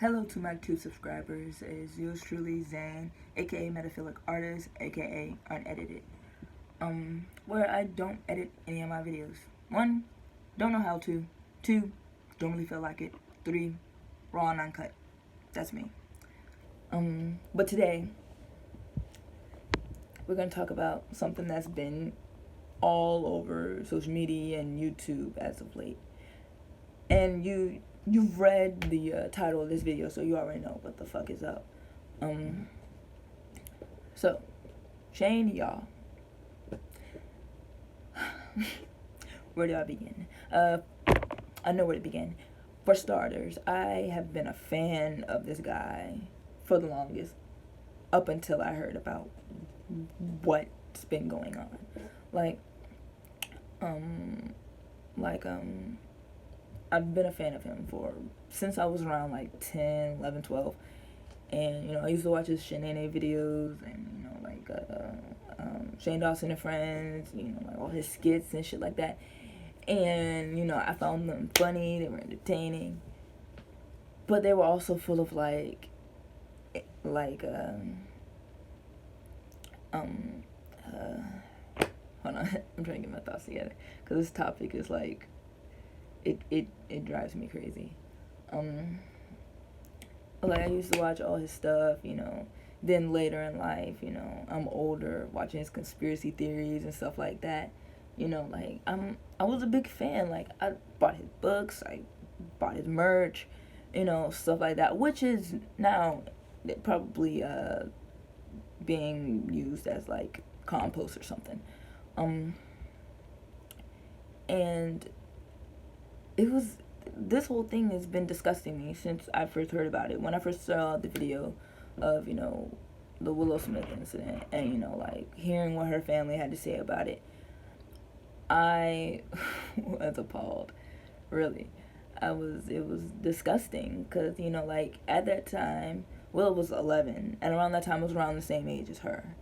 Hello to my 2 subscribers. It's yours truly, Zan, aka Metaphilic Artist, aka Unedited. Where I don't edit any of my videos. 1, don't know how to. 2, don't really feel like it. 3, raw and uncut. That's me. But today we're gonna talk about something that's been all over social media and YouTube as of late. And you've read the title of this video, so you already know what the fuck is up. So Shane, y'all. Where do I begin? I know where to begin. For starters, I have been a fan of this guy for the longest, up until I heard about what's been going on. I've been a fan of him since I was around like 10, 11, 12. And, I used to watch his shenanigans videos and, Shane Dawson and Friends, like all his skits and shit like that. And, I found them funny, they were entertaining. But they were also full of hold on, I'm trying to get my thoughts together. Because this topic is like, it drives me crazy. I used to watch all his stuff, then later in life, I'm older, watching his conspiracy theories and stuff like that. I was a big fan. I bought his books, I bought his merch, stuff like that, which is now probably being used as like compost or something. And this whole thing has been disgusting me since I first heard about it. When I first saw the video of, the Willow Smith incident and, hearing what her family had to say about it, I was appalled, really. It was disgusting because, at that time, Willow was 11, and around that time I was around the same age as her.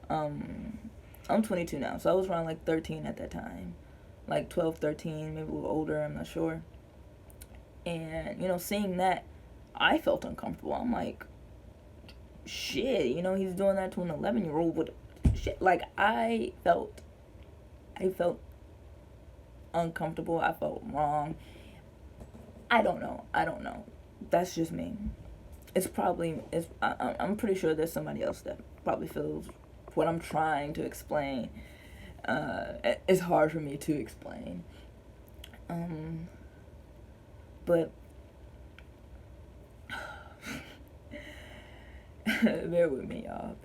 I'm 22 now, so I was around like 13 at that time. Like 12, 13, maybe a little older, I'm not sure. And, seeing that, I felt uncomfortable. I'm like, shit, he's doing that to an 11-year-old with shit. I felt uncomfortable. I felt wrong. I don't know. That's just me. I'm pretty sure there's somebody else that probably feels what I'm trying to explain. It's hard for me to explain. But bear with me, y'all.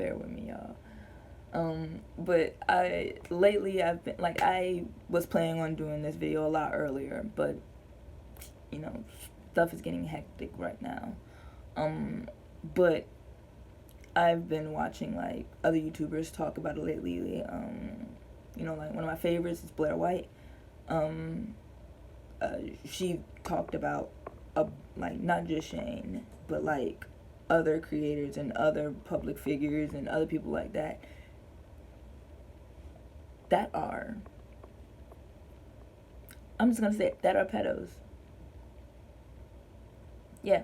But lately I've been, I was planning on doing this video a lot earlier, but, stuff is getting hectic right now. But I've been watching, other YouTubers talk about it lately. One of my favorites is Blair White. She talked about, not just Shane, but, other creators and other public figures and other people like that are, I'm just gonna say it, that are pedos. Yeah.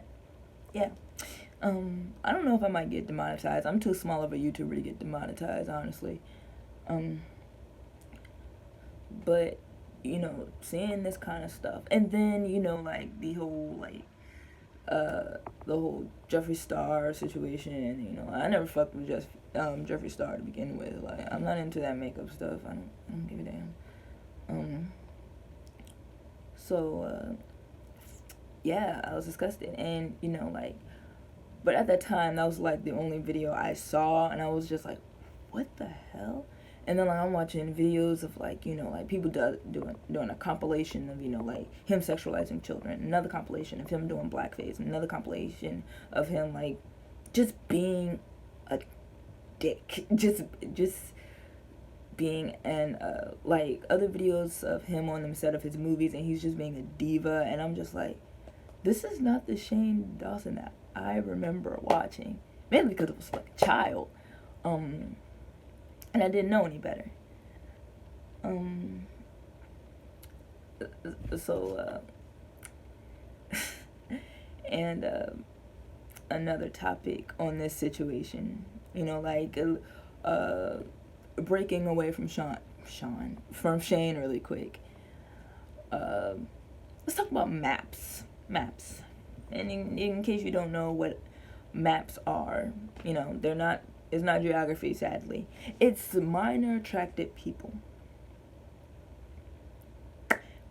I don't know if I might get demonetized. I'm too small of a YouTuber to get demonetized, honestly. But, seeing this kind of stuff, and then, the whole Jeffree Star situation, I never fucked with Jeffree Star to begin with. I'm not into that makeup stuff. I don't give a damn. Yeah, I was disgusted, and, but at that time, that was, the only video I saw, and I was just like, what the hell? And then, I'm watching videos of, people doing a compilation of, him sexualizing children. Another compilation of him doing blackface. Another compilation of him, just being a dick. Just being, and, other videos of him on the set of his movies, and he's just being a diva. And I'm just like, this is not the Shane Dawson that I remember watching. Mainly because it was, a child. And I didn't know any better. And another topic on this situation. You know, like breaking away from Shane really quick. Let's talk about maps. Maps. And in case you don't know what maps are, you know, they're not. It's not geography, sadly. It's minor attracted people.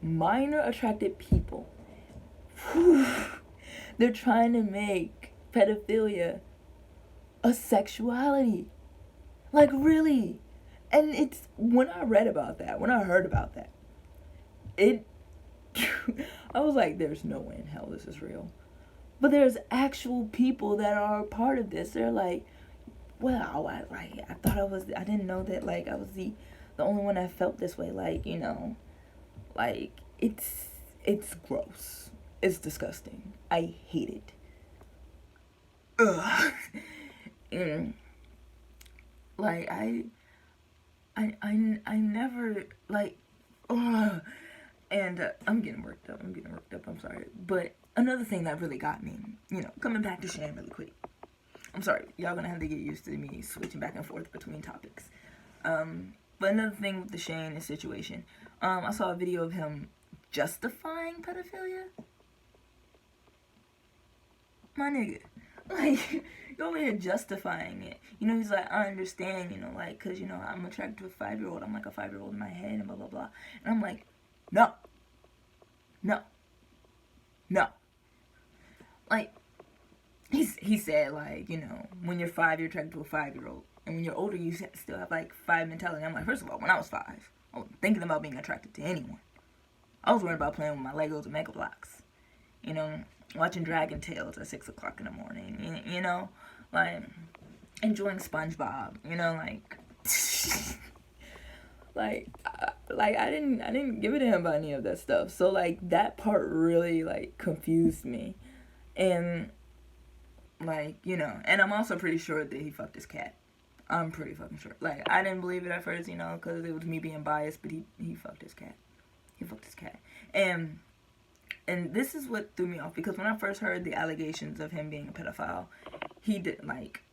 Minor attracted people. Whew. They're trying to make pedophilia a sexuality. Like, really. And it's, when I read about that, when I heard about that, I was like, there's no way in hell this is real. But there's actual people that are a part of this. They're like, well, I didn't know that, like, I was the only one that felt this way. Like, you know, like, it's gross. It's disgusting. I hate it. Ugh. And, like, I never, like, ugh. And I'm getting worked up. I'm sorry. But another thing that really got me, you know, coming back to Shane really quick. I'm sorry. Y'all gonna have to get used to me switching back and forth between topics. But another thing with the Shane situation, I saw a video of him justifying pedophilia. My nigga. Like, you're over here justifying it. You know, he's like, I understand, you know, like, because, you know, I'm attracted to a 5-year-old. I'm like a 5-year-old in my head and blah, blah, blah. And I'm like, no. Like, he said, like, you know, when you're 5, you're attracted to a 5-year-old. And when you're older, you still have, like, 5 mentality. I'm like, first of all, when I was 5, I wasn't thinking about being attracted to anyone. I was worried about playing with my Legos and Mega Blocks. You know, watching Dragon Tales at 6 o'clock in the morning. You know, like, enjoying SpongeBob. You know, like... like I didn't give a damn about any of that stuff. So, like, that part really, like, confused me. And, like, you know, and I'm also pretty sure that he fucked his cat. I'm pretty fucking sure. Like, I didn't believe it at first, you know, because it was me being biased, but he fucked his cat. He fucked his cat. And this is what threw me off, because when I first heard the allegations of him being a pedophile, he did, like,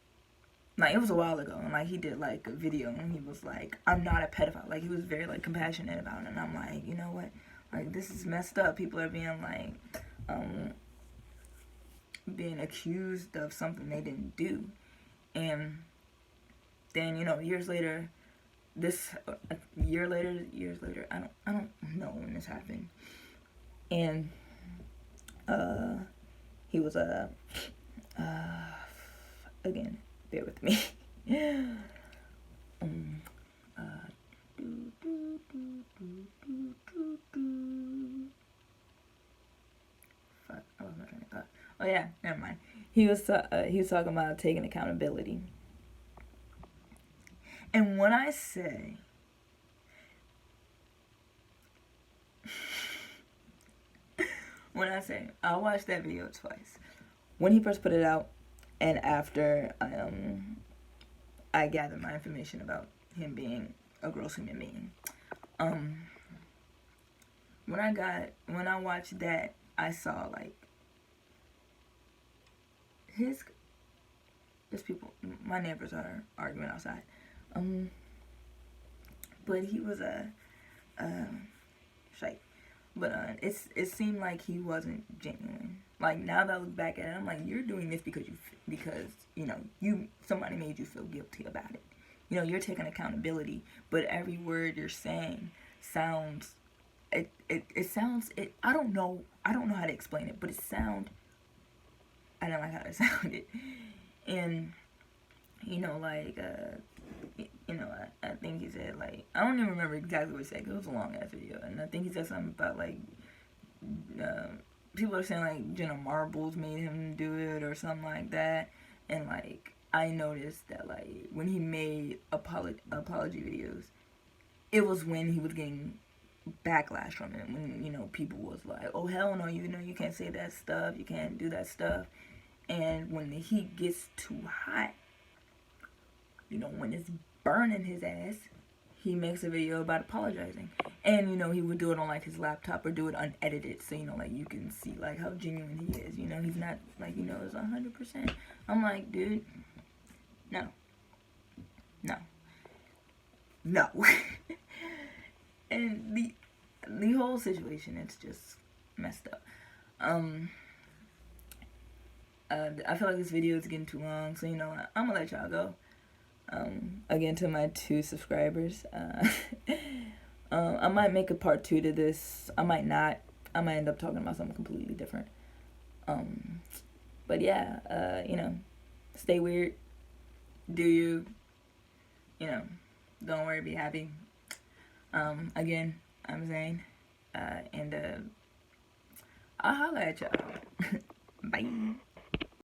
it was a while ago, and, like, he did, like, a video, and he was like, I'm not a pedophile. Like, he was very, like, compassionate about it, and I'm like, you know what? Like, this is messed up. People are being, like, being accused of something they didn't do. And then, you know, years later, I don't know when this happened. And, he was, again, bear with me. Fuck, I lost my train of thought. Oh yeah, never mind. He was talking about taking accountability. And when I say I watched that video twice. When he first put it out, and after I gathered my information about him being a gross human being. When I watched that, I saw, like, his people, my neighbors are arguing outside. But he was a shite. But it seemed like he wasn't genuine. Like, now that I look back at it, I'm like, you're doing this because you know, somebody made you feel guilty about it. You know, you're taking accountability, but every word you're saying sounds, I don't know how to explain it, but I don't like how it sounded. And, you know, like, you know, I think he said, like, I don't even remember exactly what he said, because it was a long ass video, and I think he said something about, like, people are saying, like, Jenna Marbles made him do it, or something like that. And, like, I noticed that, like, when he made apology videos, it was when he was getting backlash from it, when, you know, people was like, oh, hell no, you know, you can't say that stuff, you can't do that stuff. And when the heat gets too hot, you know, when it's burning his ass, he makes a video about apologizing. And, you know, he would do it on, like, his laptop, or do it unedited, so, you know, like, you can see, like, how genuine he is. You know, he's not like, you know, it's 100%. I'm like, dude, no. And the whole situation, it's just messed up. I feel like this video is getting too long, so you know what, I'm gonna let y'all go. Again, to my 2 subscribers, I might make a part 2 to this. I might not. I might end up talking about something completely different. But yeah, you know, stay weird. Do you know, don't worry, be happy. Again, I'm Zane, and I'll holler at y'all. Bye.